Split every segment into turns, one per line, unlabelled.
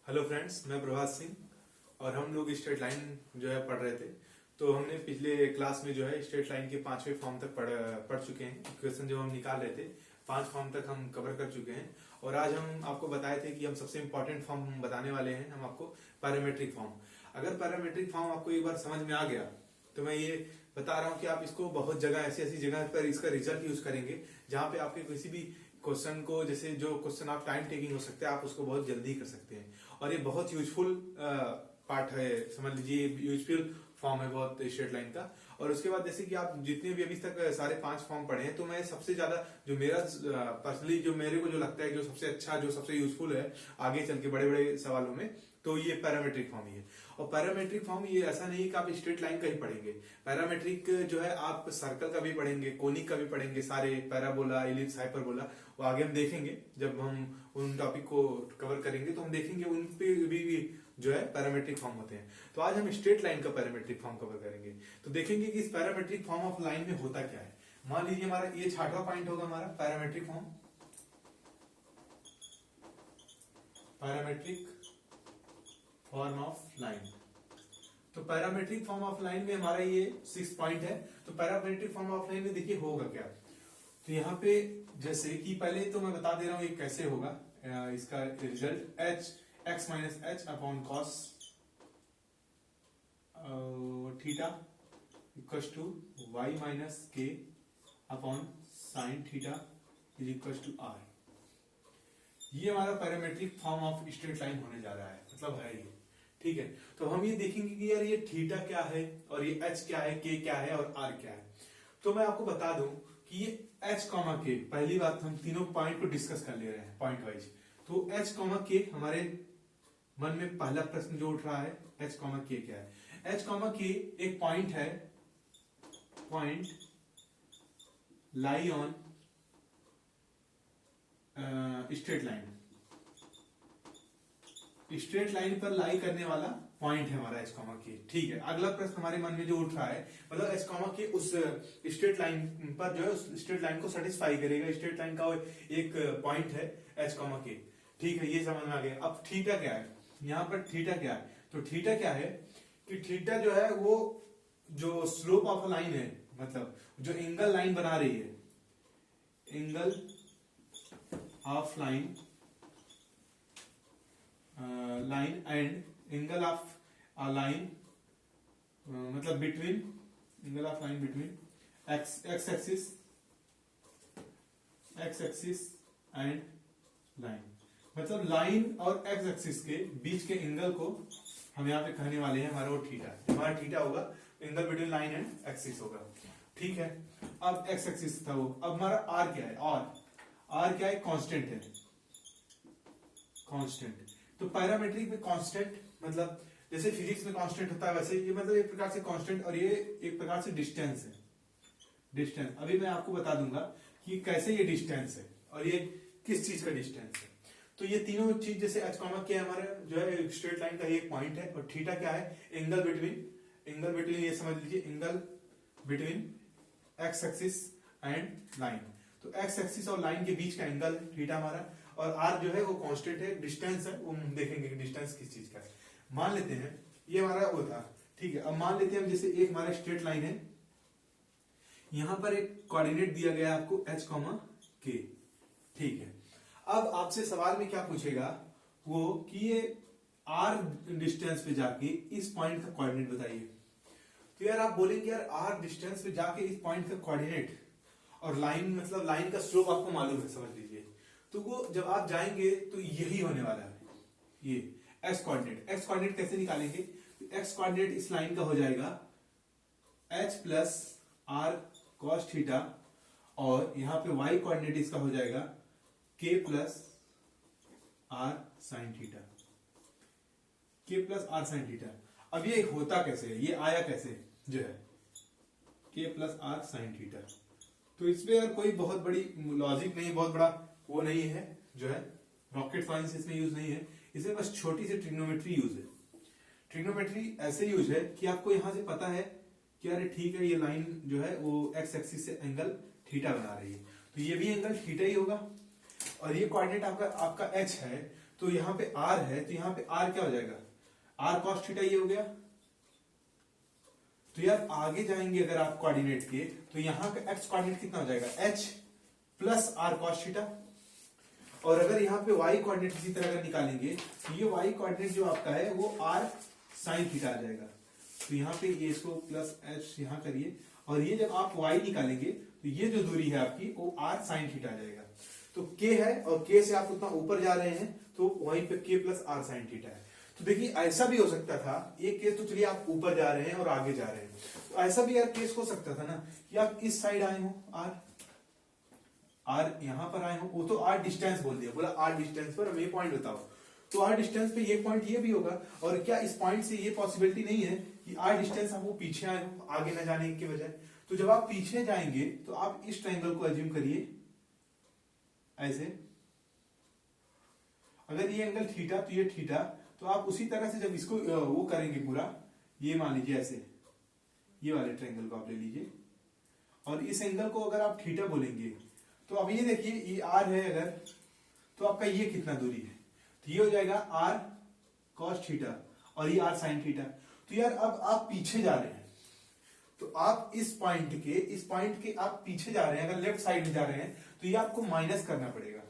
Hello friends, मैं प्रभात सिंह और हम लोग स्ट्रेट लाइन जो है पढ़ रहे थे। तो हमने पिछले क्लास में जो है स्ट्रेट लाइन के 5वें फॉर्म तक पढ़ चुके हैं। इक्वेशन जो हम निकाल रहे थे 5 फॉर्म तक हम कवर कर चुके हैं। और आज हम आपको बताए थे कि हम सबसे इम्पोर्टेंट फॉर्म बताने वाले हैं हम आपको, पैरामेट्रिक फॉर्म। अगर पैरामेट्रिक फॉर्म आपको एक बार समझ में आ गया तो मैं ये बता रहा हूँ कि आप इसको बहुत जगह ऐसी ऐसी जगह पर इसका रिजल्ट यूज करेंगे जहाँ पे आपके किसी भी क्वेश्चन को, जैसे जो क्वेश्चन आप टाइम टेकिंग हो सकते हैं, आप उसको बहुत जल्दी कर सकते हैं। और ये बहुत यूजफुल पार्ट है, समझ लीजिए यूजफुल फॉर्म है बहुत स्ट्रेट लाइन का। और उसके बाद जैसे कि आप जितने भी अभी तक सारे 5 फॉर्म पढ़े हैं, तो मैं सबसे ज्यादा जो मेरा पर्सनली जो मेरे को जो लगता है जो सबसे अच्छा, जो सबसे यूजफुल है आगे चल के बड़े बड़े सवालों में, तो ये पैरामेट्रिक फॉर्म ही है। और पैरामेट्रिक फॉर्म ये ऐसा नहीं कि आप स्ट्रेट लाइन का ही पढ़ेंगे। पैरामेट्रिक जो है आप सर्कल का भी पढ़ेंगे, कोनिक का भी पढ़ेंगे, सारे पैराबोला, इलिप्स, हाइपरबोला, वो आगे हम देखेंगे जब हम उन टॉपिक को कवर करेंगे तो हम देखेंगे उन पे भी जो है पैरामेट्रिक फॉर्म होते हैं। तो आज हम स्ट्रेट लाइन का पैरामेट्रिक फॉर्म कवर करेंगे। तो देखेंगे कि इस पैरामेट्रिक फॉर्म ऑफ लाइन में होता क्या है। मान लीजिए हमारा ये 6वां पॉइंट होगा हमारा parametric form, parametric form of line. तो पैरामेट्रिक फॉर्म ऑफ लाइन में हमारा ये 6 पॉइंट है। तो पैरामेट्रिक फॉर्म ऑफ लाइन में देखिए होगा क्या। तो यहाँ पे जैसे कि पहले तो मैं बता दे रहा हूं ये कैसे होगा। इसका result H X minus H upon cos theta equal to Y minus K upon sine theta is equal to R. ये हमारा parametric form of straight line होने जा रहा है, मतलब है ये। ठीक है, तो हम ये देखेंगे कि यार ये थीटा क्या है और ये एच क्या है, के क्या है और आर क्या है। तो मैं आपको बता दूं कि ये एच कॉमा के, पहली बात हम तीनों पॉइंट को डिस्कस कर ले रहे हैं पॉइंट वाइज। तो एच कॉमा के हमारे मन में पहला प्रश्न जो उठ रहा है, एच कॉमा के क्या है। एच कॉमा के एक पॉइंट है, point lie on straight line, straight line पर लाई करने वाला पॉइंट है हमारा एच कॉमा के। ठीक है, अगला प्रश्न हमारे मन में जो उठ रहा है, मतलब एच कॉमा के उस स्ट्रेट लाइन पर जो है उस स्ट्रेट लाइन को सेटिस्फाई करेगा। स्ट्रेट लाइन का एक पॉइंट है एच कॉमा के। ठीक है, ये समझ में आ गया। अब थीटा क्या है, यहाँ पर थीटा क्या है। तो थीटा क्या है कि थीटा जो है वो जो स्लोप ऑफ लाइन है, मतलब जो एंगल लाइन बना रही है, angle of line line and angle of line, मतलब between, angle of line between X axis and line, मतलब लाइन और एक्स एक्सिस के बीच के एंगल को हम यहाँ पे कहने वाले हैं हमारा वो थीटा। हमारा थीटा होगा angle between line and axis होगा। ठीक है, अब एक्स एक्सिस था वो। अब हमारा आर क्या है, आर क्या है, कांस्टेंट है, कांस्टेंट। तो पैरामेट्रिक में कांस्टेंट मतलब जैसे फिजिक्स में कांस्टेंट होता है, वैसे ये मतलब एक प्रकार से कांस्टेंट और ये एक प्रकार से डिस्टेंस है। डिस्टेंस अभी मैं आपको बता दूंगा कि कैसे ये डिस्टेंस है और ये किस चीज का डिस्टेंस है। तो ये तीनों चीज, जैसे एच कॉमा क्या है हमारा जो है स्ट्रेट लाइन का एक पॉइंट है, और थीटा क्या है, एंगल बिटवीन ये समझ लीजिए angle between X axis and line. तो एक्स एक्सिस और लाइन के बीच का एंगल थीटा हमारा, और आर जो है वो कांस्टेंट है, डिस्टेंस है, वो हम देखेंगे कि डिस्टेंस किस चीज का है। मान लेते हैं ये हमारा वो था। ठीक है, अब मान लेते हैं हम जैसे एक हमारा स्ट्रेट लाइन है, यहां पर एक कोऑर्डिनेट दिया गया है आपको एच कॉमा के। ठीक है, अब आपसे सवाल में क्या पूछेगा वो कि ये आर डिस्टेंस पे जाके इस पॉइंट का कोऑर्डिनेट बताइए। तो यार आप बोलेंगे यार आर डिस्टेंस पे जाके इस पॉइंट का कोऑर्डिनेट, और लाइन मतलब लाइन का स्लोप आपको मालूम है, समझ लीजिए। तो वो जब आप जाएंगे तो यही होने वाला है, ये एक्स कोऑर्डिनेट। एक्स कोऑर्डिनेट कैसे निकालेंगे, एक्स कोऑर्डिनेट इस लाइन का हो जाएगा H plus R cos theta, और यहां पे वाई कोऑर्डिनेट इसका हो जाएगा K plus R sine theta, K plus R sine theta. अब ये होता कैसे है, ये आया कैसे जो है के प्लस आर साइन थीटा। तो इसमें यार कोई बहुत बड़ी लॉजिक नहीं, बहुत बड़ा वो नहीं है, जो है रॉकेट साइंस इसमें यूज नहीं है। इसमें बस छोटी सी ट्रिग्नोमेट्री यूज है। ट्रिग्नोमेट्री ऐसे यूज है कि आपको यहां से पता है कि अरे ठीक है, ये लाइन जो है वो एक्स एक्सिस से एंगल थीटा बना रही है, तो ये भी एंगल थीटा ही होगा। और ये कोऑर्डिनेट आपका एच है, तो यहाँ पे आर है, तो यहाँ पे आर क्या हो जाएगा, आर कॉस थीटा ये हो गया। तो यार आगे जाएंगे अगर आप कोऑर्डिनेट के, तो यहाँ का एक्स कोऑर्डिनेट कितना हो जाएगा, H plus R cos theta. और अगर यहाँ पे वाई कोऑर्डिनेट इसी तरह अगर निकालेंगे, तो ये वाई कोऑर्डिनेट जो आपका है वो आर साइन थीटा आ जाएगा। तो यहाँ पे ये इसको प्लस एच यहाँ करिए, और ये जब आप वाई निकालेंगे तो ये जो दूरी है आपकी वो आर साइन थीटा आ जाएगा। तो के है, और के से आप उतना ऊपर जा रहे हैं तो वहीं पे के प्लस आर साइन थीटा है। तो देखिए ऐसा भी हो सकता था, एक केस तो चलिए आप ऊपर जा रहे हैं और आगे जा रहे हैं, तो ऐसा भी यार केस हो सकता था ना कि आप इस साइड आए हो, आर यहां पर आए हो, वो तो आर डिस्टेंस बोल दिया, बोला आर डिस्टेंस पर हम ये पॉइंट बताओ, तो आर डिस्टेंस पे ये पॉइंट ये भी होगा। और क्या इस पॉइंट से ये पॉसिबिलिटी नहीं है कि आर डिस्टेंस आप वो पीछे आए हो आगे न जाने के बजाय। तो जब आप पीछे जाएंगे तो आप इस ट्रायंगल को अज्यूम करिए ऐसे, अगर ये एंगल थीटा तो ये थीटा, तो आप उसी तरह से जब इसको वो करेंगे पूरा, ये मान लीजिए ऐसे, ये वाले ट्रायंगल को आप ले लीजिए, और इस एंगल को अगर आप थीटा बोलेंगे, तो अब ये देखिए ये आर है अगर, तो आपका ये कितना दूरी है, तो ये हो जाएगा आर कॉस थीटा और ये आर साइन थीटा। तो यार अब आप पीछे जा रहे हैं, तो आप इस पॉइंट के आप पीछे जा रहे हैं, अगर लेफ्ट साइड में जा रहे हैं तो ये आपको माइनस करना पड़ेगा।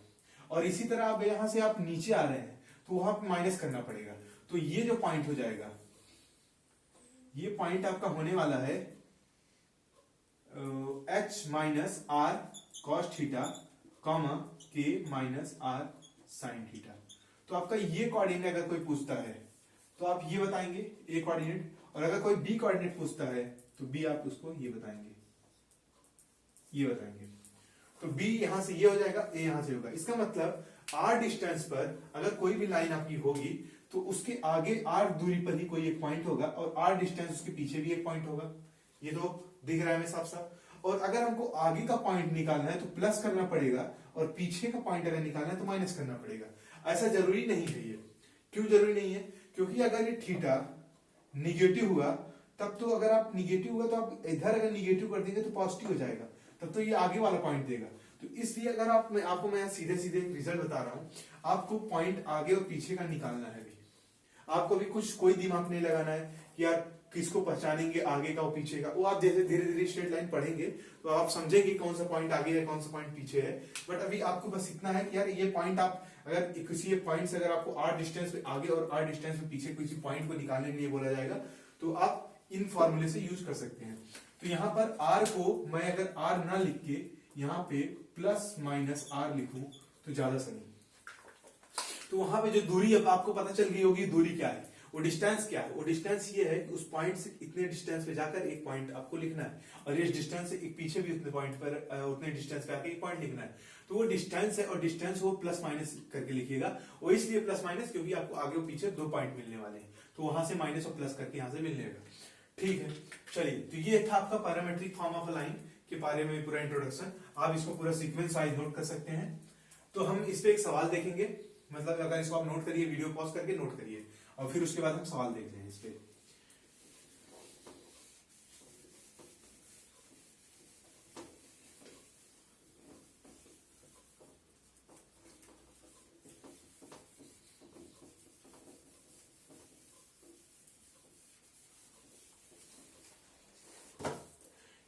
और इसी तरह अब यहां से आप नीचे आ रहे हैं तो वहां पे माइनस करना पड़ेगा। तो ये जो पॉइंट हो जाएगा, ये पॉइंट आपका होने वाला है H minus R cos theta comma K minus R sine theta. तो आपका ये कोऑर्डिनेट अगर कोई पूछता है तो आप ये बताएंगे ए कोऑर्डिनेट, और अगर कोई बी कोऑर्डिनेट पूछता है तो बी आप उसको ये बताएंगे, ये बताएंगे। तो बी यहां से ये हो जाएगा, ए यहां से होगा। इसका मतलब आर डिस्टेंस पर अगर कोई भी लाइन आपकी होगी तो उसके आगे आर दूरी पर ही कोई एक पॉइंट होगा, और आर डिस्टेंस उसके पीछे भी एक पॉइंट होगा। ये तो दिख रहा है हमें साफ साफ। और अगर हमको आगे का पॉइंट निकालना है तो प्लस करना पड़ेगा, और पीछे का पॉइंट अगर निकालना है तो माइनस करना पड़ेगा। ऐसा जरूरी नहीं है ये। क्यों जरूरी नहीं है? क्योंकि अगर ये थीटा निगेटिव हुआ तब तो, अगर आप निगेटिव हुआ तो आप इधर अगर निगेटिव कर देंगे तो पॉजिटिव हो जाएगा, तब तो ये आगे वाला पॉइंट देगा। तो इसलिए अगर आपको मैं सीधे सीधे रिजल्ट बता रहा हूं, आपको पॉइंट आगे और पीछे का निकालना है। आपको भी कुछ कोई दिमाग नहीं लगाना है कि यार किसको पहचानेंगे आगे का और पीछे का। वो आप जैसे धीरे धीरे स्ट्रेट लाइन पढ़ेंगे तो आप समझेंगे कौन सा पॉइंट आगे है कौन सा पॉइंट पीछे है। बट अभी आपको बस इतना है कि यार ये पॉइंट आप अगर किसी पॉइंट से अगर आपको आर डिस्टेंस पे आगे और आर डिस्टेंस पे पीछे किसी पॉइंट को निकालने के लिए बोला जाएगा तो आप इन फॉर्मूले से यूज कर सकते हैं। तो यहाँ पर आर को मैं अगर आर ना लिख के यहाँ पे प्लस माइनस आर लिखूं तो ज्यादा सही। तो वहां पे जो दूरी अब आपको पता चल गई होगी दूरी क्या है, वो डिस्टेंस क्या है। वो डिस्टेंस ये है कि उस पॉइंट से इतने डिस्टेंस पे जाकर एक पॉइंट आपको लिखना है, और इस डिस्टेंस से एक पीछे भी उतने पॉइंट पर उतने डिस्टेंस पे आके एक पॉइंट लिखना है। तो वो डिस्टेंस है, और डिस्टेंस वो प्लस माइनस करके लिखिएगा। वो इसलिए प्लस माइनस क्योंकि आपको आगे और पीछे 2 पॉइंट मिलने वाले हैं, तो वहां से माइनस और प्लस करके यहां से मिल जाएगा। ठीक है, चलिए। तो ये था आपका parametric form of a line के बारे में पूरा इंट्रोडक्शन। आप इसको पूरा सीक्वेंस वाइज नोट कर सकते हैं। तो हम इस पे एक सवाल देखेंगे, मतलब अगर इसको आप नोट करिए, वीडियो पॉज करके नोट करिए, और फिर उसके बाद हम सवाल देखते हैं इस पे।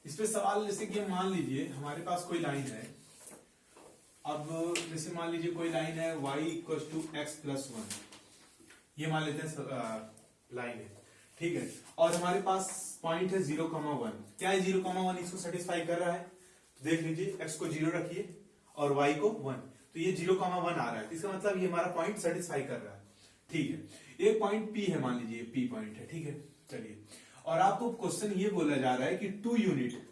इस पे सवाल जैसे कि मान लीजिए हमारे पास कोई लाइन है। अब जैसे मान लीजिए कोई लाइन है y equal to X plus 1, ये मान लेते हैं लाइन है, ठीक है। और हमारे पास पॉइंट है 0,1। क्या है 0,1 इसको सेटिस्फाई कर रहा है? तो देख लीजिए, x को 0 रखिए और y को 1, तो ये 0,1 आ रहा है। इसका मतलब ये हमारा पॉइंट सेटिस्फाई कर रहा है, ठीक है। एक पॉइंट P है, मान लीजिए P पॉइंट है, ठीक है। चलिए, और आपको क्वेश्चन ये बोला जा रहा है कि 2 यूनिट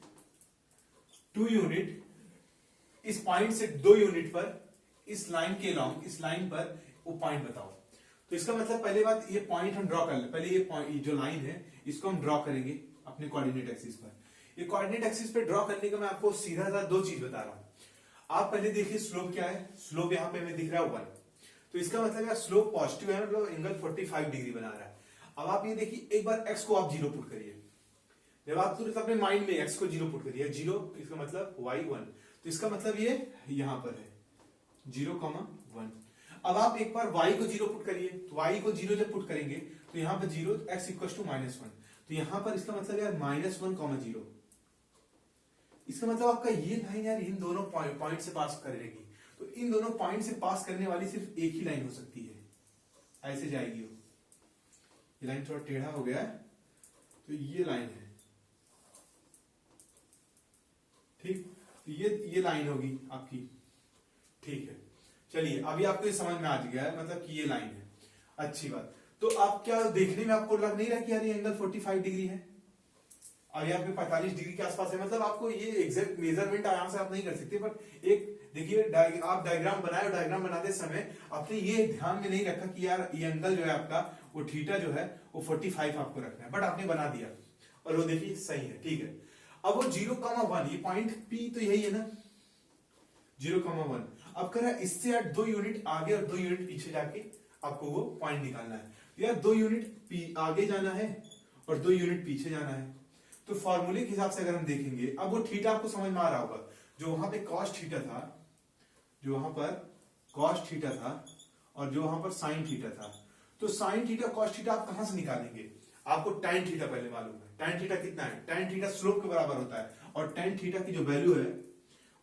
इस पॉइंट से 2 यूनिट पर इस लाइन के लॉन्ग, इस लाइन पर वो पॉइंट बताओ। तो इसका मतलब पहले बात, ये पॉइंट हम ड्रॉ कर ले। पहले ये पॉइंट जो लाइन है इसको हम ड्रॉ करेंगे अपने कोऑर्डिनेट एक्सिस पर। ये कोऑर्डिनेट एक्सिस पे ड्रॉ करने का मैं आपको सीधा 2 चीज बता रहा हूं। आप पहले देखिए स्लोप क्या है। स्लोप यहाँ पे हमें दिख रहा है 1, तो इसका मतलब यार स्लोप पॉजिटिव है, मतलब एंगल 45 डिग्री बना रहा है। अब आप ये देखिए, एक बार x को आप 0 पुट करिए। जब आप तुरंत अपने माइंड में x को 0 पुट करिए, 0 इसका मतलब y 1, तो इसका मतलब ये यहां पर है 0,1। अब आप एक बार y को 0 पुट करिए, तो y को 0 जब पुट करेंगे तो यहाँ पर 0 x इक्वल टू -1, तो यहाँ पर इसका मतलब यार -1, 0। इसका मतलब आपका ये लाइन यार इन दोनों पॉइंट से पास करेगी, तो इन दोनों पॉइंट से पास करने वाली सिर्फ एक ही लाइन हो सकती है, ऐसे जाएगी वो। ये लाइन थोड़ा टेढ़ा हो गया है, तो ये लाइन है, ठीक, तो ये लाइन होगी आपकी, ठीक है। चलिए अभी आपको ये समझ में आ गया है, मतलब कि ये लाइन है, अच्छी बात। तो आप क्या देखने में आपको लग नहीं रहा कि यार ये एंगल 45 डिग्री है, और यहाँ पे 45 डिग्री के आसपास है, मतलब आपको ये एग्जैक्ट मेजरमेंट यहां से आप नहीं कर सकते, बट एक देखिए आप डायग्राम बनाए, और डायग्राम बनाते समय आपने ये ध्यान में नहीं रखा कि यार ये एंगल जो है आपका वो थीटा जो है वो 45 आपको रखना है, बट आपने बना दिया और वो देखिए सही है, ठीक है। अब वो 0,1 ये पॉइंट P तो यही है ना, 0,1। अब कह रहा है इससे 2 यूनिट आगे और 2 यूनिट पीछे जाके आपको वो पॉइंट निकालना है, तो यार 2 यूनिट आगे जाना है और 2 यूनिट पीछे जाना है। तो फॉर्मूले के हिसाब से अगर हम देखेंगे, अब वो थीटा आपको समझ में आ रहा होगा, जो वहां पे कॉस थीटा था, जो वहां पर कॉस थीटा था और जो वहां पर साइन थीटा था, तो साइन थीटा कॉस थीटा आप कहां से निकालेंगे, आपको tan थीटा पहले मालूम है। tan थीटा कितना है, tan थीटा स्लोप के बराबर होता है, और tan थीटा की जो वैल्यू है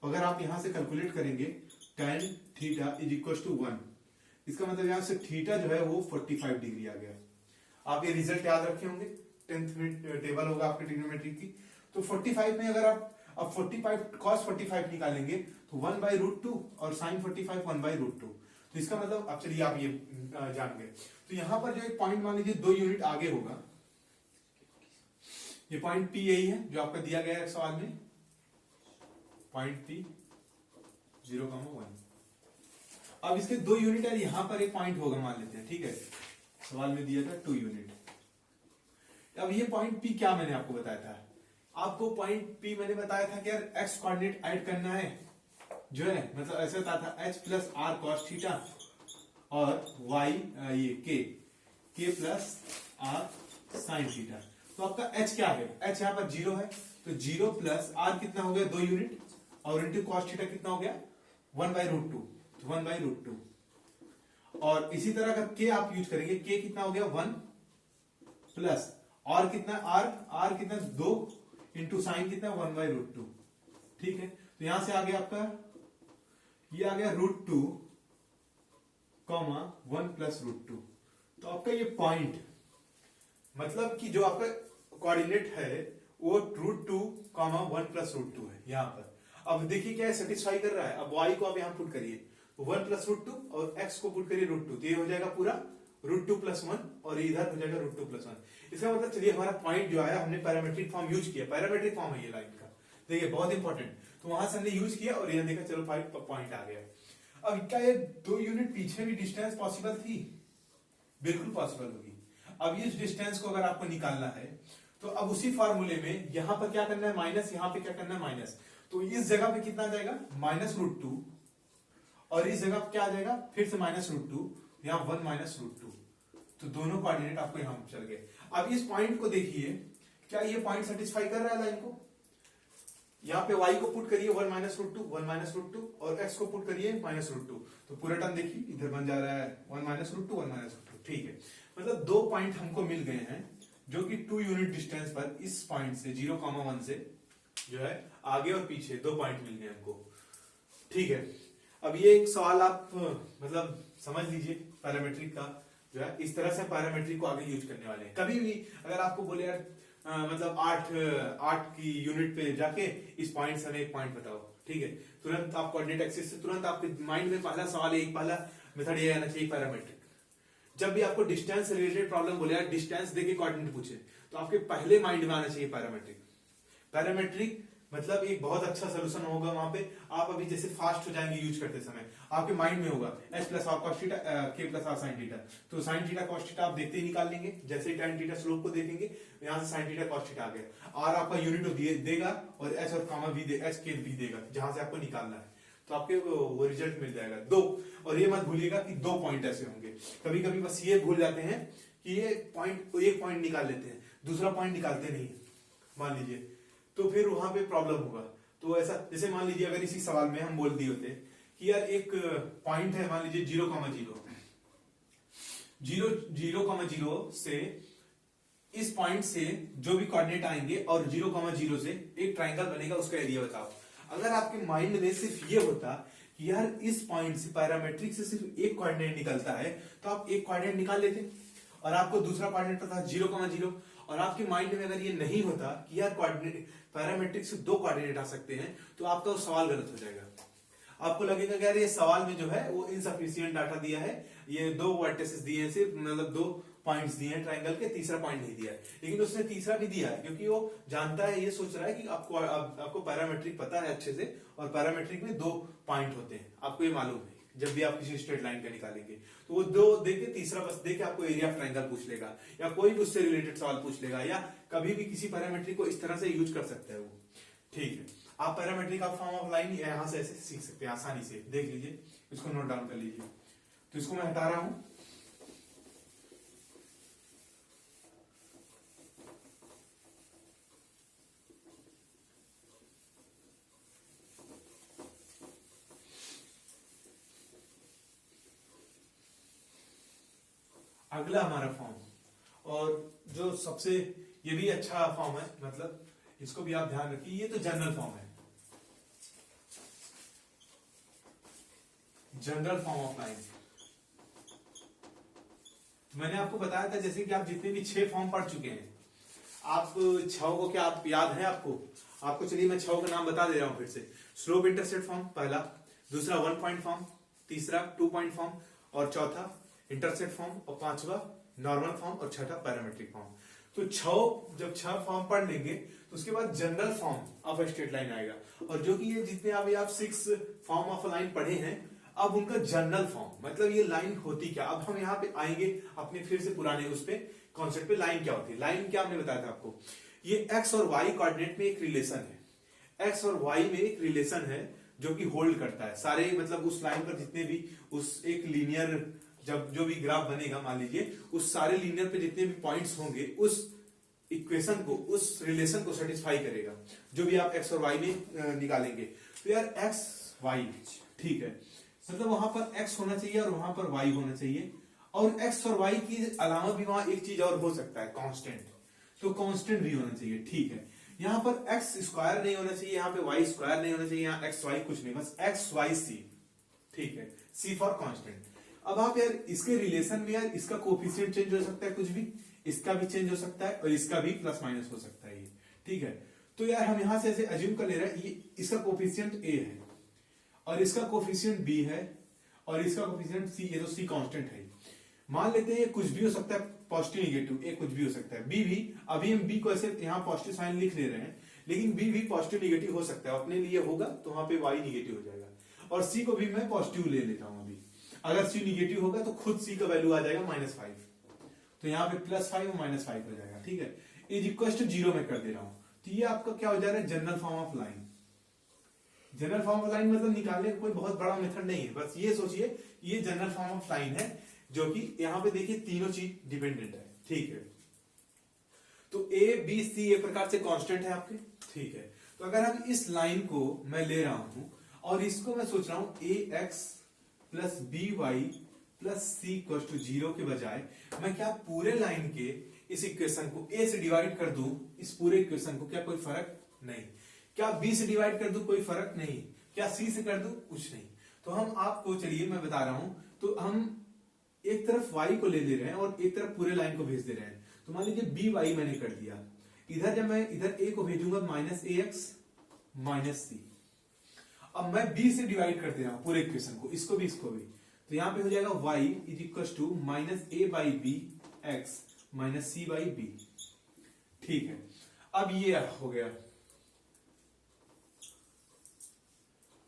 अगर आप यहां से कैलकुलेट करेंगे tan theta is equal to 1, इसका मतलब यहां से थीटा जो है वो 45 डिग्री आ गया। आप ये रिजल्ट याद रखे होंगे, 10th में टेबल होगा आपके ट्रिग्नोमेट्री की, तो 45 में अगर आप अब 45 cos 45 निकालेंगे तो 1/√2 और sin 45 1/√2, तो इसका मतलब अब चलिए आप ये जान गए। तो यहां पर जो एक पॉइंट मान लीजिए 2 यूनिट आगे होगा, ये पॉइंट P यही है जो आपका दिया गया है सवाल में, पॉइंट P 0,1। अब इसके 2 यूनिट है, यहां पर एक पॉइंट होगा मान लेते हैं, ठीक है, सवाल में दिया था 2 यूनिट। अब ये पॉइंट P क्या मैंने आपको बताया था, आपको पॉइंट P मैंने बताया था कि यार x कोऑर्डिनेट ऐड करना है, जो है मतलब ऐसे होता था h plus r cos theta और y ये k plus r sin theta. तो आपका h क्या है, h यहाँ पर 0 है, तो 0 प्लस r कितना हो गया 2 यूनिट, और इंटू cos थीटा कितना हो गया 1/√2, तो 1/√2। और इसी तरह का k आप यूज करेंगे, k कितना हो गया 1 प्लस और कितना r कितना 2 इंटू साइन कितना 1/√2, ठीक है। तो यहां से आ गया आपका ये आ गया √2, 1 प्लस √2। तो आपका ये पॉइंट मतलब कि जो आपका कोऑर्डिनेट है वो √2, 1 प्लस √2 है यहां पर। अब देखिए क्या सेटिस्फाई कर रहा है, अब y को आप यहां पुट करिए, 1 प्लस √2 और x को पुट करिए √2, तो ये हो जाएगा पूरा √2 प्लस 1 और इधर हो जाएगा √2 प्लस 1। इसका मतलब चलिए हमारा पॉइंट जो आया हमने पैरामेट्रिक फॉर्म यूज किया, पैरामेट्रिक फॉर्म है ये लाइन का, देखिए बहुत इंपॉर्टेंट, तो वहां से हमने यूज किया और ये देखा चलो पॉइंट आ गया। अब क्या ये 2 यूनिट पीछे भी डिस्टेंस पॉसिबल थी, बिल्कुल पॉसिबल होगी। अब इस डिस्टेंस को अगर आपको निकालना है तो अब उसी फॉर्मूले में यहां पर क्या करना है माइनस, यहां पे क्या करना है माइनस, तो इस जगह पे कितना आ जाएगा -√2 और इस जगह क्या आ जाएगा फिर से -√2, यहाँ 1 -√2, तो दोनों कोऑर्डिनेट आपको यहां चल गए। अब इस पॉइंट को देखिए, क्या ये पॉइंट सेटिस्फाई कर रहा है लाइन को, यहाँ पे y को पुट करिए 1 -√2 और x को पुट करिए -√2, तो पूरा टर्म देखिए इधर बन जा रहा है 1 -√2 1 -√2, ठीक है। मतलब 2 पॉइंट हमको मिल गए हैं जो कि 2 यूनिट डिस्टेंस पर इस पॉइंट से 0,1 से जो है आगे और पीछे 2 पॉइंट मिल गए हमको, ठीक है। अब ये एक सवाल आप मतलब समझ लीजिए पैरामेट्रिक का जो है, इस तरह से पैरामेट्रिक को आगे यूज करने वाले हैं। कभी भी अगर आपको बोले यार मतलब 8 की यूनिट पे जाके इस पॉइंट से हमें एक पॉइंट बताओ, ठीक है, तुरंत आप कोऑर्डिनेट एक्सिस से तुरंत आपके माइंड में पहला सवाल एक पहला मेथड ये आना चाहिए पैरामेट्रिक। जब भी आपको डिस्टेंस रिलेटेड प्रॉब्लम बोले यार डिस्टेंस देके कोऑर्डिनेट पूछे, तो आपके पहले माइंड में आना चाहिए पैरामेट्रिक। पैरामेट्रिक मतलब एक बहुत अच्छा सोल्यूशन होगा वहां पे, आप अभी जैसे फास्ट हो जाएंगे यूज करते समय, आपके माइंड में होगा h plus r cos theta k plus r sin theta, तो sin थीटा cos थीटा आप देखते ही निकाल लेंगे, जैसे ही tan थीटा स्लोप को देखेंगे यहां से sin थीटा cos थीटा आ गया, r आपका यूनिट देगा और h और कामा भी h के भी देगा जहां से आपको निकालना है, तो आपके वो रिजल्ट मिल जाएगा 2। और ये मत भूलिएगा कि 2 पॉइंट ऐसे होंगे, कभी कभी बस ये भूल जाते हैं कि ये पॉइंट एक पॉइंट निकाल लेते हैं, दूसरा पॉइंट निकालते नहीं मान लीजिए, तो फिर वहां पे प्रॉब्लम होगा। तो ऐसा जैसे मान लीजिए अगर इसी सवाल में हम बोल दिए होते कि यार एक पॉइंट है, मान लीजिए 0,0 से इस पॉइंट से जो भी कोऑर्डिनेट आएंगे और 0,0 से एक ट्राइंगल बनेगा, उसका एरिया बताओ। अगर आपके माइंड में सिर्फ ये होता कि यार इस पॉइंट से पैरामेट्रिक से सिर्फ एक कोऑर्डिनेट निकलता है, तो आप एक कोऑर्डिनेट निकाल लेते और आपको दूसरा कोऑर्डिनेट पता 0,0, और आपके माइंड में अगर ये नहीं होता कि यार कोऑर्डिनेट पैरामेट्रिक से दो कोऑर्डिनेट आ सकते हैं, तो आपका वो सवाल गलत हो जाएगा। आपको लगेगा कि यार ये सवाल में जो है वो इनसफिशिएंट डाटा दिया है, ये दो वर्टिसेस दिए हैं सिर्फ, मतलब दो पॉइंट्स दिए हैं ट्राइंगल के, तीसरा पॉइंट नहीं दिया है। लेकिन उसने तीसरा भी दिया है क्योंकि वो जानता है, ये सोच रहा है कि आपको पैरामेट्रिक पता है अच्छे से, और पैरामेट्रिक में दो पॉइंट होते हैं, आपको ये मालूम है। जब भी आप किसी स्ट्रेट लाइन का निकालेंगे तो वो दो देके तीसरा बस देके आपको एरिया ऑफ ट्राइंगल पूछ लेगा, या कोई भी उससे रिलेटेड सवाल पूछ लेगा, या कभी भी किसी पैरामेट्रिक को इस तरह से यूज कर सकता है वो। ठीक है, आप पैरामेट्रिक का फॉर्म ऑफ लाइन यहां से ऐसे सीख सकते हैं आसानी से। देख लीजिए, इसको नोट डाउन कर लीजिए। तो इसको मैं हटा रहा हूं। अगला हमारा फॉर्म, और जो सबसे ये भी अच्छा फॉर्म है, मतलब इसको भी आप ध्यान रखिए, ये तो जनरल फॉर्म है, जनरल फॉर्म ऑफ लाइन। मैंने आपको बताया था जैसे कि आप जितने भी 6 फॉर्म पढ़ चुके हैं, आप 6 को क्या आप याद है आपको चलिए मैं 6 का नाम बता दे रहा हूं फिर से। स्लोप इंटरसेप्ट फॉर्म पहला, दूसरा 1 पॉइंट फॉर्म, तीसरा 2 पॉइंट फॉर्म, और चौथा इंटरसेप्ट फॉर्म, और पांचवा नॉर्मल फॉर्म, और छठा पैरामेट्रिक फॉर्म। तो जब 6 फॉर्म पढ़ लेंगे तो उसके बाद general form of straight line आएगा, और जो कि ये जितने अभी आप 6 फॉर्म ऑफ लाइन पढ़े हैं, अब उनका जनरल फॉर्म मतलब ये लाइन होती क्या। अब हम यहाँ पे आएंगे अपने फिर से पुराने उस पे कॉन्सेप्ट पे। लाइन क्या होती है, लाइन क्या हमने बताया था आपको, ये एक्स और वाई कोऑर्डिनेट में एक रिलेशन है, एक्स और वाई में एक रिलेशन है जो कि होल्ड करता है सारे, मतलब उस लाइन पर जितने भी उस एक लीनियर जब जो भी ग्राफ बनेगा, मान लीजिए उस सारे लीनियर पे जितने भी पॉइंट्स होंगे, उस इक्वेशन को, उस रिलेशन को सेटिस्फाई करेगा, जो भी आप एक्स और वाई में निकालेंगे। तो यार एक्स वाई, ठीक है, मतलब वहां पर एक्स होना चाहिए और वहां पर वाई होना चाहिए, और एक्स और वाई की अलावा भी वहां एक चीज और हो सकता है, कांस्टेंट, तो कांस्टेंट भी होना चाहिए। ठीक है, यहाँ पर एक्स स्क्वायर नहीं होना चाहिए, यहाँ पे वाई स्क्वायर नहीं होना चाहिए, यहाँ एक्स वाई कुछ नहीं, बस एक्स वाई सी। ठीक है, सी फॉर कांस्टेंट। अब आप यार इसके रिलेशन में यार इसका कोफिशिएंट चेंज हो सकता है, कुछ भी, इसका भी चेंज हो सकता है, और इसका भी प्लस माइनस हो सकता है ये। ठीक है, तो यार हम यहां से ऐसे अज्यूम कर ले रहे हैं, ये इसका कोफिशिएंट ए है और इसका कोफिशिएंट बी है और इसका कोफिशिएंट सी, ये तो सी कांस्टेंट है। मान लेते हैं ये कुछ भी हो सकता है, पॉजिटिव निगेटिव, ए कुछ भी हो सकता है, बी भी। अभी हम बी को ऐसे यहाँ पॉजिटिव साइन लिख ले रहे हैं, लेकिन बी भी पॉजिटिव निगेटिव हो सकता है, अपने लिए होगा तो वहां पे वाई निगेटिव हो जाएगा, और सी को भी मैं पॉजिटिव ले लेता हूं अभी। अगर सी निगेटिव होगा तो खुद सी का वैल्यू आ जाएगा -5, तो यहाँ पे +5 और -5 हो जाएगा। ठीक है, इज इक्वल टू 0 में कर दे रहा हूं, तो ये आपका क्या हो जा रहा है, general form of line. General form of line मतलब निकालने का कोई बहुत बड़ा मेथड नहीं है, बस ये सोचिए ये जनरल फॉर्म ऑफ लाइन है, जो कि यहाँ पे देखिए तीनों चीज डिपेंडेंट है। ठीक है, तो ए बी सी एक प्रकार से कांस्टेंट है आपके। ठीक है, तो अगर हम इस लाइन को मैं ले रहा हूं और इसको मैं सोच रहा हूं A X plus B Y plus C equal to 0 के बजाय मैं क्या पूरे लाइन के इस इक्वेशन को ए से डिवाइड कर दूं, इस पूरे इक्वेशन को, क्या कोई फर्क नहीं। क्या बी से डिवाइड कर दूं, कोई फर्क नहीं। क्या सी से कर दूं, कुछ नहीं। तो हम आपको, चलिए मैं बता रहा हूं, तो हम एक तरफ y को ले रहे हैं और एक तरफ पूरे लाइन को भेज दे रहे हैं। तो मान लीजिए बी वाई मैंने कर दिया, इधर जब मैं इधर a को भेजूंगा -ax -c। अब मैं b से डिवाइड कर दे रहा हूं पूरे इक्वेशन को, इसको भी इसको भी, तो यहां पे हो जाएगा y is equal to -a/b x -c/b। ठीक है, अब ये हो गया।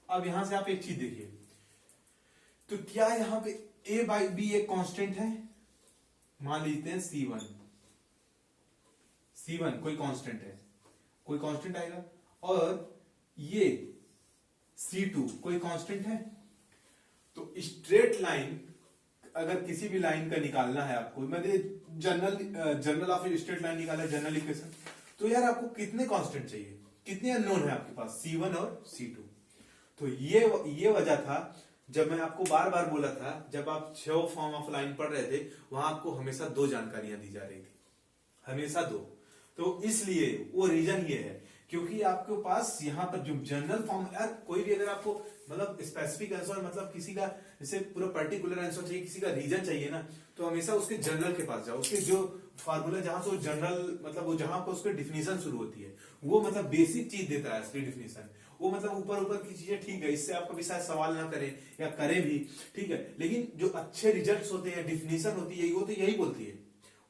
अब यहां से आप एक चीज देखिए, तो क्या यहां पे a/b एक कांस्टेंट है, मान लेते हैं C1 कोई कांस्टेंट है, कोई कांस्टेंट आएगा, और ये C2 कोई कांस्टेंट है। तो स्ट्रेट लाइन, अगर किसी भी लाइन का निकालना है आपको, मैंने जनरल ऑफ स्ट्रेट लाइन निकाला है, जनरल इक्वेशन, तो यार आपको कितने कांस्टेंट चाहिए, कितने अननोन है आपके पास, C1 और C2। तो ये वजह था, जब मैं आपको बार बार बोला था, जब आप 6 फॉर्म ऑफ लाइन पढ़ रहे थे, वहां आपको हमेशा 2 जानकारियां दी जा रही थी, हमेशा 2। तो इसलिए वो रीजन ये है, क्योंकि आपके पास यहाँ पर जो जनरल फॉर्म, कोई भी अगर आपको मतलब स्पेसिफिक आंसर, मतलब किसी का जैसे पूरा पर्टिकुलर आंसर चाहिए, किसी का रीजन चाहिए ना, तो हमेशा उसके जनरल के पास जाओ, उसके जो फार्मूला जहां से वो जनरल, मतलब वो जहां पर उसकी डिफिनेशन शुरू होती है, वो मतलब बेसिक चीज देता है असली डिफिनेशन। वो मतलब ऊपर ऊपर की चीजें ठीक है, इससे आपका भी शायद सवाल ना करें या करें भी, ठीक है, लेकिन जो अच्छे रिजल्ट्स होते हैं, डिफिनेशन होती है, वो तो यही बोलती है।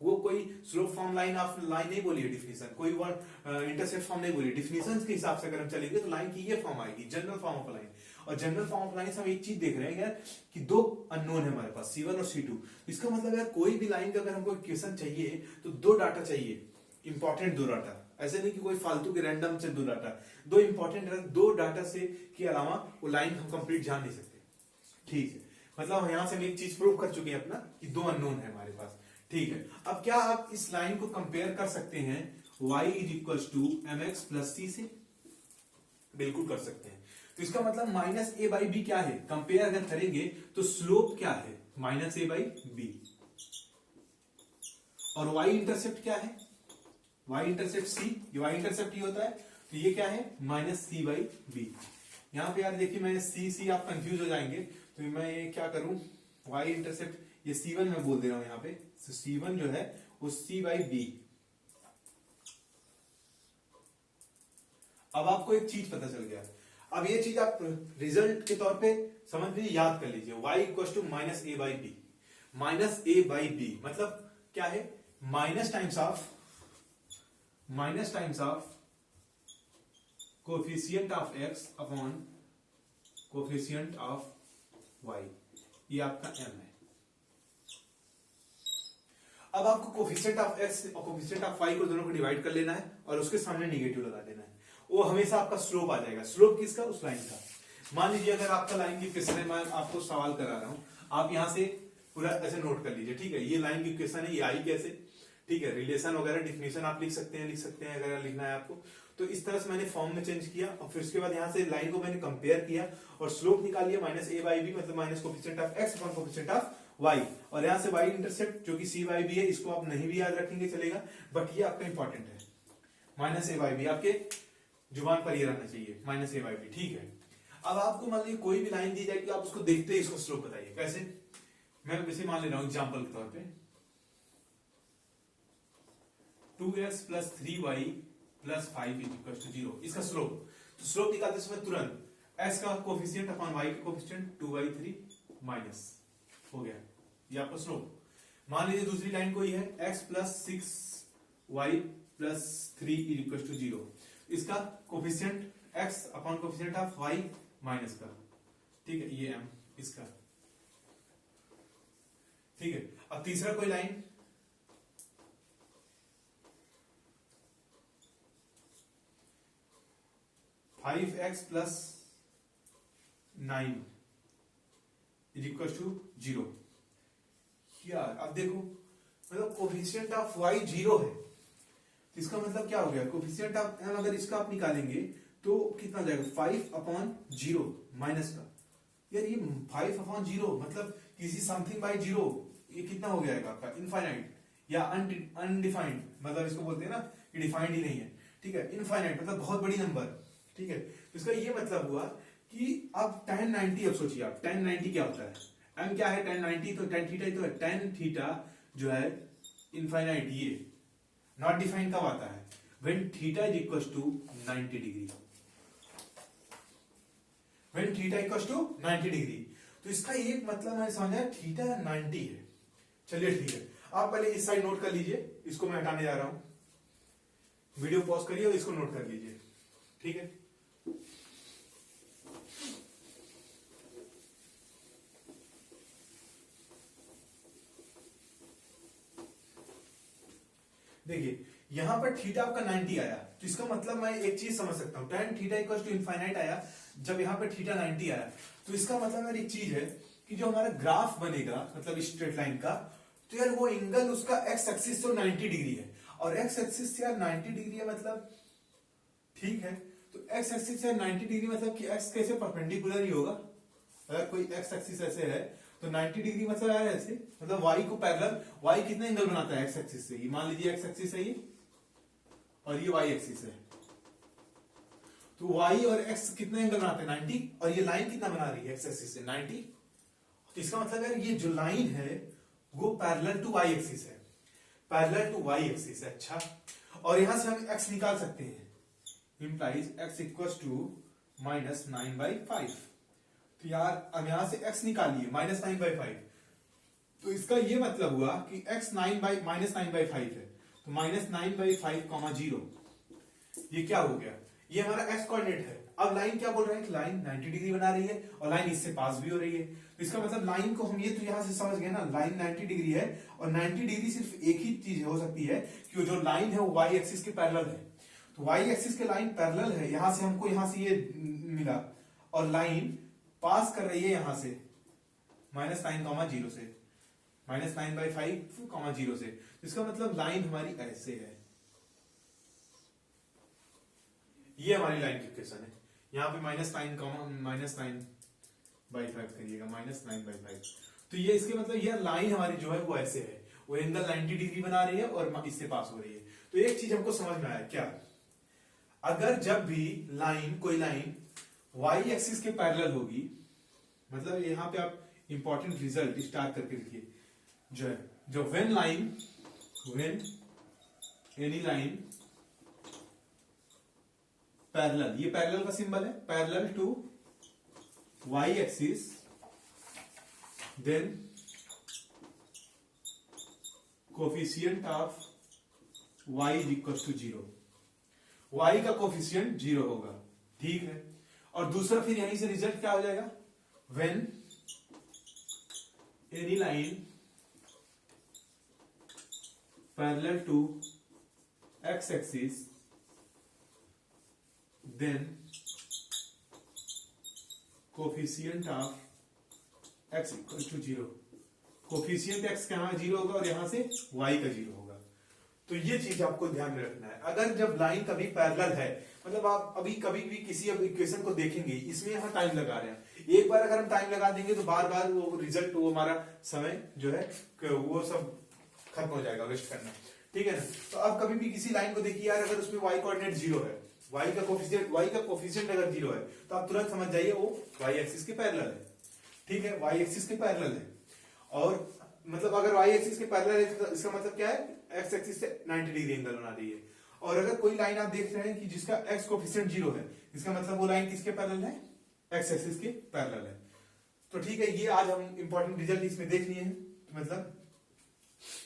वो कोई slope form line of line नहीं बोली है डिफिनेशन, कोई वर्ड इंटरसेप्ट फॉर्म नहीं बोली, डिफिनेशन के हिसाब से अगर हम चलेंगे तो लाइन की ये फॉर्म आएगी, जनरल फॉर्म ऑफ लाइन। और जनरल फॉर्म ऑफ लाइन से हम एक चीज देख रहे हैं यार कि 2 अननोन है हमारे पास, C1 और C2। इसका मतलब यार कोई भी लाइन का अगर हमको इक्वेशन चाहिए तो 2 डाटा चाहिए, इंपॉर्टेंट 2 डाटा, ऐसे नहीं कि कोई फालतू के रैंडम से 2 डाटा, 2 इंपॉर्टेंट 2 डाटा से के अलावा वो लाइन हम कंप्लीट जान नहीं सकते, ठीक है। मतलब यहां से हम एक चीज प्रूव कर चुके हैं अपना कि 2 अननोन है हमारे पास, ठीक है। अब क्या आप इस लाइन को कंपेयर कर सकते हैं y is equal to mx plus c से? बिल्कुल कर सकते हैं। तो इसका मतलब माइनस ए बाई बी क्या है, कंपेयर अगर करेंगे तो स्लोप क्या है, माइनस ए बाई बी। और y इंटरसेप्ट क्या है, y intercept c, y intercept ही होता है, तो ये क्या है, माइनस सी बाई बी। यहां पे यार देखिए, मैं सी आप कंफ्यूज हो जाएंगे, तो मैं ये क्या करूं, y इंटरसेप्ट ये C1 में बोल दे रहा हूं यहाँ पे, तो C1 जो है वो C बाई बी। अब आपको एक चीज पता चल गया, अब ये चीज आप रिजल्ट के तौर पे समझ लीजिए, याद कर लीजिए, y equal to minus A by B. Minus A by B मतलब क्या है, minus times of coefficient of x upon coefficient of y, ये आपका m है। अब आपको कोफिशिएंट ऑफ x और कोफिशिएंट ऑफ y को दोनों को डिवाइड कर लेना है और उसके सामने निगेटिव लगा देना है, वो हमेशा आपका स्लोप आ जाएगा। स्लोप किसका, उस लाइन का। मान लीजिए अगर आपका लाइन की इक्वेशन है, मैं आपको सवाल करा रहा हूं, आप यहां से पूरा ऐसे नोट कर लीजिए, ठीक है। ये लाइन की इक्वेशन है, ये आई कैसे, ठीक है, रिलेशन वगैरह डिफिनेशन आप लिख सकते हैं अगर लिखना है आपको। तो इस तरह से मैंने फॉर्म में चेंज किया और फिर उसके बाद यहाँ से लाइन को मैंने कंपेयर किया और स्लोप निकाल लिया माइनस ए बाई बी, मतलब minus coefficient of x upon coefficient of y। और यहाँ से y इंटरसेप्ट जो कि c बाई बी है, इसको आप नहीं भी याद रखेंगे चलेगा, बट ये आपका इंपॉर्टेंट है, माइनस ए बाई बी आपके जुबान पर ये रहना चाहिए, माइनस ए बाई बी, ठीक है। अब आपको मान लीजिए कोई भी लाइन दी जाएगी, आप उसको देखते ही इसको स्लोप बताइए, कैसे। मैं वैसे मान ले रहा हूं एग्जाम्पल के तौर पे, 2x plus 3y plus 5 is equal to 0, इसका स्लोप। तो स्लोप निकालते समय तुरंत x का कोफिशिएंट अपॉन y का कोफिशिएंट 2/3 माइनस हो गया, ये आपका स्लोप। मान लीजिए दूसरी लाइन कोई है, x plus 6y plus 3 is equal to 0, इसका coefficient x upon coefficient of y minus का, ठीक है, ये m इसका, ठीक है। अब तीसरा कोई line, five X plus 9 is equal to 0। यार अब देखो, मतलब कोफिशिएंट ऑफ y 0 है, तो इसका मतलब क्या हो गया, कोफिशिएंट ऑफ m अगर इसका आप निकालेंगे तो कितना जाएगा, 5 अपॉन 0 माइनस का। यार ये 5 अपॉन 0 मतलब किसी समथिंग बाई 0, ये कितना हो जाएगा आपका, इनफाइनाइट या अनडिफाइंड, मतलब इसको बोलते हैं ना कि डिफाइंड ही नहीं है, ठीक है, इनफाइनाइट मतलब बहुत बड़ी नंबर, ठीक है। तो इसका ये मतलब हुआ कि अब tan 90, अब सोचिए आप tan 90 क्या होता है, m क्या है tan 90, तो tan थीटा ही तो है, tan थीटा जो है इनफाइनाइट, ये नॉट डिफाइंड कब आता है, when theta is equal to 90 degree, when theta equal to 90 degree. तो इसका एक मतलब मैं समझा थीटा 90 है। चलिए ठीक है, आप पहले इस साइड नोट कर लीजिए, इसको मैं हटाने जा रहा हूं, वीडियो पॉज करिए और इसको नोट कर लीजिए, ठीक है। देखिए यहां पर थीटा आपका 90 आया, तो इसका मतलब मैं एक चीज समझ सकता हूं, tan theta equal to infinite आया, जब यहां पर थीटा 90 आया, तो इसका मतलब एक चीज है कि जो हमारा ग्राफ बनेगा, मतलब स्ट्रेट लाइन का, तो यार वो एंगल उसका एक्स एक्सिस तो 90 डिग्री है, और एक्स एक्सिस यार 90 डिग्री है, मतलब ठीक है, तो एक्स एक्सिस से 90 डिग्री मतलब कि एक्स कैसे परपेंडिकुलर ही होगा। अगर कोई एक्स एक्सिस ऐसे है तो 90 डिग्री मतलब यार ऐसे, मतलब वाई को पैरेलल, वाई कितना एंगल बनाता है एक्स एक्सिस से, ये मान लीजिए एक्स एक्सिस है ये और ये वाई एक्सिस है, तो वाई और एक्स कितना एंगल बनाते हैं 90, और ये लाइन कितना बना रही है एक्स एक्सिस से 90, तो इसका मतलब यार ये जो लाइन है वो पैरेलल टू वाई एक्सिस है, पैरेलल टू वाई एक्सिस है। अच्छा, और यहां से हम x निकाल सकते हैं, इंप्लाइज x इक्वल्स टू -9/5। तो यार अब यहां से x निकालिए -9/5, तो इसका ये मतलब हुआ कि x -9/5 है, तो -9/5, 0 ये क्या हो गया, ये हमारा x कोऑर्डिनेट है। अब लाइन क्या बोल रहा है कि लाइन 90 डिग्री बना रही है और लाइन इससे पास भी हो रही है, तो इसका मतलब लाइन को हम ये तो यहां से समझ गए ना, लाइन 90 डिग्री है और 90 डिग्री सिर्फ एक ही चीज हो सकती है कि जो लाइन है वो वाई एक्सिस के पैरेलल है, तो वाई एक्सिस के लाइन पैरेलल है, यहां से हमको यहां से ये मिला और लाइन पास कर रही है यहां से -9, 0 से, -9/5, 0 से, इसका मतलब लाइन हमारी ऐसे है, ये हमारी लाइन की इक्वेशन है। यहाँ पे -9/5 करिएगा, -9/5, तो ये इसके मतलब ये लाइन हमारी जो है वो ऐसे है, वो एंगल 90 डिग्री बना रही है और इससे पास हो रही है। तो एक चीज हमको समझ में आया क्या, अगर जब भी लाइन, कोई लाइन वाई एक्सिस के पैरेलल होगी, मतलब यहाँ पे आप इंपॉर्टेंट रिजल्ट स्टार्ट करके लिखिए, जो है जो व्हेन एनी लाइन पैरेलल, ये पैरेलल का सिंबल है, parallel to Y axis, then coefficient of y is equal to 0, y का कोफिशिएंट 0 होगा, ठीक है। और दूसरा फिर यहीं से रिजल्ट क्या हो जाएगा, when any line parallel to x axis, then coefficient of x equal to 0, coefficient x का यहां 0 होगा और यहां से y का 0 होगा। तो ये चीज आपको ध्यान में रखना है, अगर जब लाइन कभी पैरेलल है, मतलब आप अभी कभी भी किसी इक्वेशन को देखेंगे, इसमें यहां टाइम लगा रहे हैं, एक बार अगर हम टाइम लगा देंगे तो बार बार वो रिजल्ट, वो हमारा समय जो है वो सब खत्म हो जाएगा, वेस्ट करना, ठीक है ना। तो अब कभी भी किसी लाइन को देखिए यार, अगर उसमें y कोऑर्डिनेट 0 है, y का कोफिशिएंट अगर 0 है, तो आप तुरंत समझ जाइए वो y एक्सिस के पैरेलल है, ठीक है, y एक्सिस के पैरेलल है। और मतलब अगर y एक्सिस के पैरेलल है तो इसका मतलब क्या है, x एक्सिस से 90 डिग्री एंगल बना रही है। और अगर कोई लाइन आप देख रहे हैं कि जिसका x कोफिशिएंट 0 है, इसका मतलब वो लाइन किसके पैरेलल है, x एक्सिस के पैरेलल है। तो ठीक है, ये आज हम इंपॉर्टेंट रिजल्ट इसमें देख लिए हैं, तो मतलब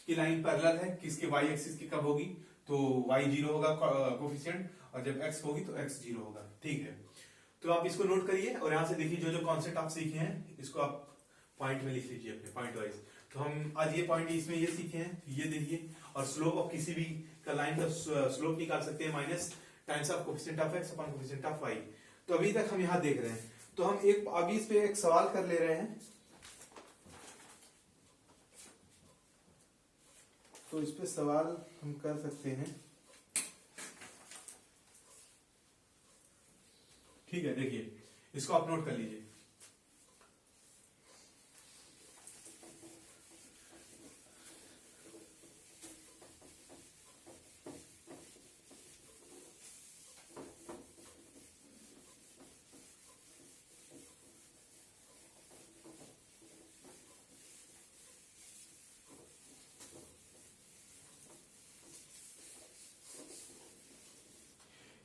कि लाइन पैरेलल है, किसके y एक्सिस की कब होगी, तो y 0 होगा कोफिशिएंट, और जब x होगी तो x 0 होगा, ठीक है। तो आप इसको नोट करिए और यहां से देखिए जो जो कॉन्सेप्ट आप सीखे हैं इसको आप पॉइंट में लिख लीजिए अपने पॉइंट वाइज। तो हम आज ये पॉइंट इसमें ये सीखे हैं, ये देखिए, और स्लोप ऑफ किसी भी का लाइन का स्लोप निकाल सकते हैं, minus times of coefficient of x upon coefficient of y। तो अभी तक हम यहां देख रहे हैं, तो हम एक अभी इस पे एक सवाल कर ले रहे हैं, तो इस पे सवाल हम कर सकते हैं, ठीक है। देखिए इसको आप नोट कर लीजिए,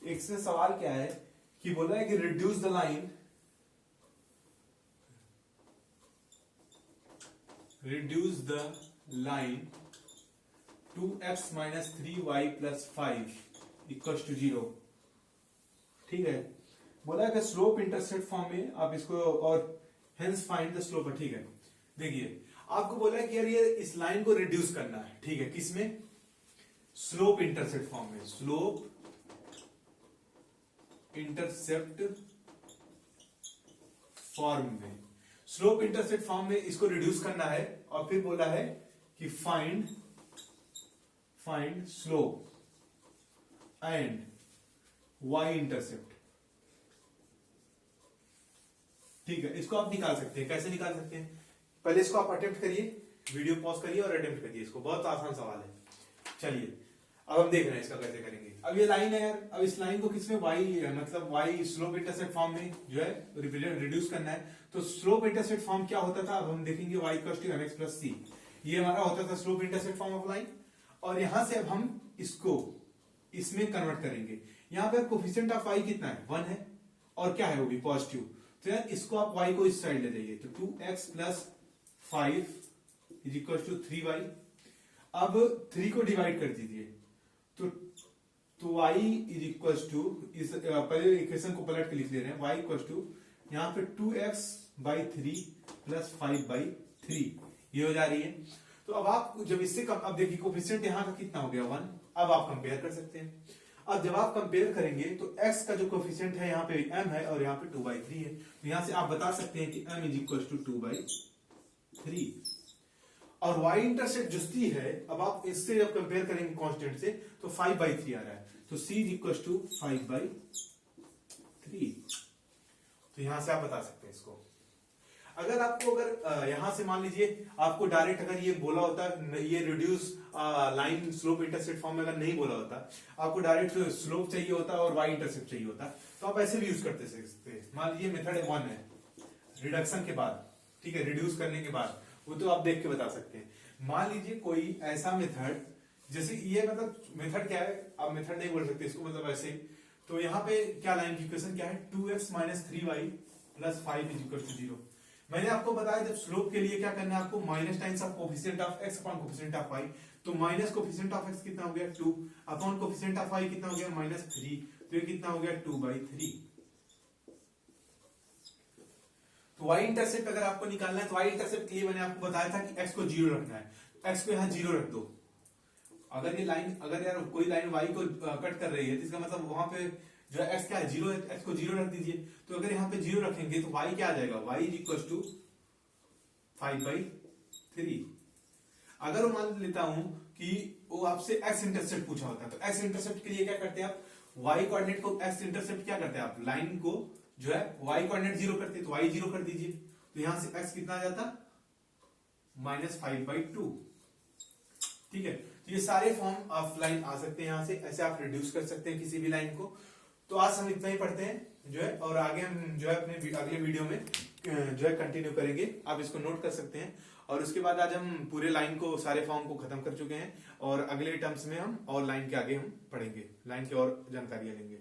एक से सवाल क्या है कि बोला है कि reduce the line, reduce the line to x minus 3y plus 5 equals to 0, ठीक है। बोला है कि स्लोप इंटरसेप्ट फॉर्म में आप इसको, और हेंस फाइंड द स्लोप, ठीक है। देखिए आपको बोला है कि यार ये इस लाइन को रिड्यूस करना है, ठीक है, किसमें, स्लोप इंटरसेप्ट फॉर्म में, स्लोप इंटरसेप्ट फॉर्म में, स्लोप इंटरसेप्ट फॉर्म में इसको रिड्यूस करना है, और फिर बोला है कि find slope and y intercept, ठीक है, इसको आप निकाल सकते हैं। कैसे निकाल सकते हैं? पहले इसको आप अटेम्प्ट करिए, वीडियो पॉज करिए और अटेम्प्ट करिए इसको। बहुत आसान सवाल है। चलिए अब हम देख रहे हैं इसका कैसे करेंगे। अब ये लाइन है यार, अब इस लाइन को किसमें y मतलब y स्लोप इंटरसेप्ट फॉर्म में जो है रिप्रेजेंट रिड्यूस करना है। तो स्लोप इंटरसेप्ट फॉर्म क्या होता था, अब हम देखेंगे y equals to mx plus c। ये हमारा होता था slope intercept form of line. और यहां से अब हम इसको इसमें कन्वर्ट करेंगे। यहाँ पे कोफिशिएंट ऑफ y कितना है, 1 है, और क्या है वो भी पॉजिटिव। तो यार इसको आप y को इस साइड ले जाइए, तो 2x plus 5 is equal to 3y। अब 3 को डिवाइड कर दीजिए, तो y इज इक्वल टू इस पहले इक्वेशन को पलट के लिख ले रहे हैं। y इक्वल टू यहाँ पे 2x बाई 3 प्लस 5 बाई 3 ये हो जा रही है। तो अब आप जब इससे कम, अब देखिए कोफिशिएंट यहाँ का कितना हो गया 1। अब आप कंपेयर कर सकते हैं। अब जब आप कंपेयर करेंगे तो x का जो कोफिशिएंट है यहाँ पे m है और यहाँ पे 2/3 है। तो यहाँ से आप बता सकते हैं कि m इज इक्वल टू 2/3 और y इंटरसेप्ट जो c है, अब आप इससे जब कंपेयर करेंगे कांस्टेंट से तो 5/3 आ रहा है। तो c इज इक्वल टू 5/3। तो यहां से आप बता सकते हैं इसको। अगर आपको यहां से मान लीजिए आपको डायरेक्ट अगर ये बोला होता, ये reduce line slope intercept form में अगर नहीं बोला होता, आपको डायरेक्ट स्लोप चाहिए होता और y इंटरसेप्ट चाहिए होता, तो आप ऐसे भी यूज करते सकते। मान लीजिए मेथड 1 है रिडक्शन के बाद, ठीक है, रिड्यूस करने के बाद, वो तो आप देख के बता सकते हैं। मान लीजिए कोई ऐसा मेथड, जैसे ये मतलब मेथड क्या है, आप मेथड नहीं बोल सकते इसको, मतलब ऐसे। तो यहाँ पे क्या लाइन की इक्वेशन क्या है, 2x minus 3y plus 5 is equal to 0। मैंने आपको बताया जब स्लोप के लिए क्या करना है, आपको minus times of coefficient of x upon coefficient of y। तो माइनस कोफिशिएंट ऑफ x कितना हो गया 2 अपॉन कोफिशिएंट ऑफ y कितना हो गया -3। तो ये कितना हो गया 2/3। तो y इंटरसेप्ट अगर आपको निकालना है तो y इंटरसेप्ट के लिए मैंने आपको बताया था कि x को 0 रखना है। x को यहाँ 0 रख दो। अगर ये लाइन, अगर यार कोई लाइन y को कट कर रही है तो इसका मतलब वहां पे जो है x क्या है 0 है, x को 0 रख दीजिए। तो अगर यहाँ पे 0 रखेंगे तो y क्या आ जाएगा, y इज इक्वल टू 5/3। अगर वो मान लेता हूं कि वो आपसे x इंटरसेप्ट पूछा होता है, तो x इंटरसेप्ट के लिए क्या करते हैं आप, y कोऑर्डिनेट को x इंटरसेप्ट क्या करते हैं आप, लाइन को जो है y कोऑर्डिनेट 0 करते हैं, तो y 0 कर दीजिए। तो यहां से x कितना आ जाता, -5/2। ठीक है, तो ये सारे फॉर्म ऑफ लाइन आ सकते हैं यहाँ से, ऐसे आप रिड्यूस कर सकते हैं किसी भी लाइन को। तो आज हम इतना ही पढ़ते हैं जो है, और आगे हम जो है अपने अगले वीडियो में जो है कंटिन्यू करेंगे। आप इसको नोट कर सकते हैं। और उसके बाद आज हम पूरे लाइन को, सारे फॉर्म को खत्म कर चुके हैं, और अगले टर्म्स में हम और लाइन के आगे हम पढ़ेंगे, लाइन की और जानकारियां लेंगे।